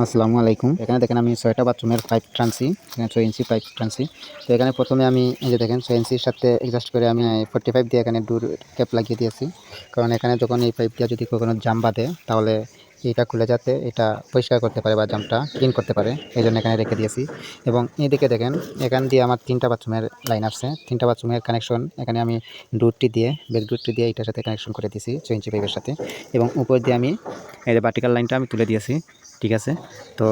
আসসালামু আলাইকুম। এখানে দেখেন আমি ৬টা বাথরুমের পাইপ টানছি। এখানে ৬ ইঞ্চি পাইপ টানছি। তো এখানে প্রথমে আমি এই যে দেখেন ৬ ইঞ্চির সাথে অ্যাডজাস্ট করে আমি 45 দিয়ে এখানে ডোর ক্যাপ লাগিয়ে দিয়েছি। কারণ এখানে যখন এই পাইপ দিয়ে যদি কখনো জাম বাঁধে তাহলে এটা খুলে যাতে এটা পরিষ্কার করতে পারে বা জামটা ক্লিন করতে পারে। এইজন্য এখানে রেখে দিয়েছি। এবং এদিকে দেখেন এখান দিয়ে আমার ৩টা বাথরুমের লাইন আসছে। ৩টা বাথরুমের কানেকশন এখানে আমি ডোরটি দিয়ে ব্যাক ডোরটি দিয়ে এটার সাথে কানেকশন করে দিয়েছি ৬ ইঞ্চি পাইপের সাথে। এবং উপর দিয়ে আমি এই যে ভার্টিক্যাল লাইনটা আমি তুলে দিয়েছি। ঠিক আছে? তো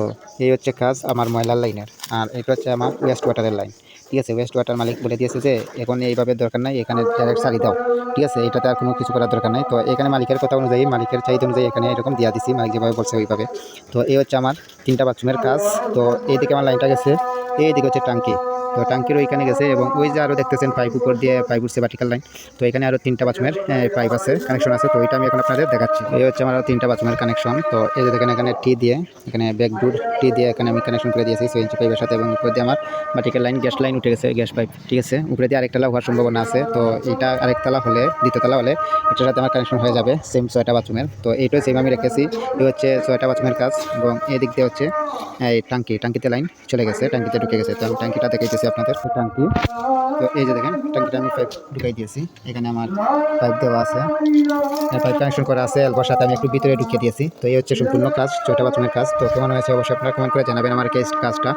এই হচ্ছে কাজ আমার ময়লার লাইনের। আর এটা হচ্ছে আমার ওয়েস্ট ওয়াটারের লাইন। ঠিক আছে? ওয়েস্ট ওয়াটার মালিক বলে দিয়েছে যে এখন এইভাবে দরকার নাই, এখানে ডাইরেক্ট সারি দাও। ঠিক আছে? এটাতে আর কোনো কিছু করার দরকার নাই। তো এখানে মালিকের কথা অনুযায়ী, মালিকের চাহিদা অনুযায়ী এখানে এরকম দিয়া দিছি। মালিক যেভাবে বলছে ওইভাবে। তো এই হচ্ছে আমার ৩টা বাথরুমের কাজ। তো এইদিকে আমার লাইনটা গেছে, এইদিকে হচ্ছে টাঙ্কি। তো টাঙ্কির ওইখানে গেছে এবং ওই যে আরও দেখতেছেন পাইপ উপর দিয়ে পাইপ উঠছে ভার্টিক্যাল লাইন। তো এখানে আরও 3টা বাথরুমের পাইপ আছে, কানেকশন আছে। তো ওইটা আমি এখন আপনাদের দেখাচ্ছি। এই হচ্ছে আমার আরও 3টা বাথরুমের কানেকশন। তো এই যে দেখেন এখানে টি দিয়ে, এখানে ব্যাক ডোর টি দিয়ে এখানে আমি কানেকশন করে দিয়েছি 6 ইঞ্চি পাইপের সাথে। এবং উপর দিয়ে আমার ভার্টিক্যাল লাইন, গ্যাস লাইন উঠে গেছে, গ্যাস পাইপ। ঠিক আছে? উপরে দিয়ে আরেকতলা হওয়ার সম্ভাবনা আছে। তো এটা আরেকতলা হলে, দ্বিতীয়তলা হলে এটার সাথে আমার কানেকশন হয়ে যাবে সেম 6টা বাথরুমের। তো এইটাই সেম আমি রেখেছি। এই হচ্ছে 6টা বাথরুমের কাজ। এবং এদিক দিয়ে হচ্ছে এই টাঙ্কিতে লাইন চলে গেছে, টাঙ্কিতে ঢুকে গেছে। তো আমি টাঙ্কিটা দেখাইতেছি আপনাদের। টাঙ্কি, তো এই যে দেখেন টাঙ্কিটা আমি পাইপ ঢুকাই দিয়েছি। এখানে আমার পাইপ দেওয়া আছে, পাইপ কানেকশন করা আছে। এলবোর সাথে আমি একটু ভিতরে ঢুকিয়ে দিয়েছি। তো এই হচ্ছে সম্পূর্ণ কাজ, 6টা বাথরুমের কাজ। তো কেমন হয়েছে অবশ্যই আপনারা কমেন্ট করে জানাবেন আমার কাজটা।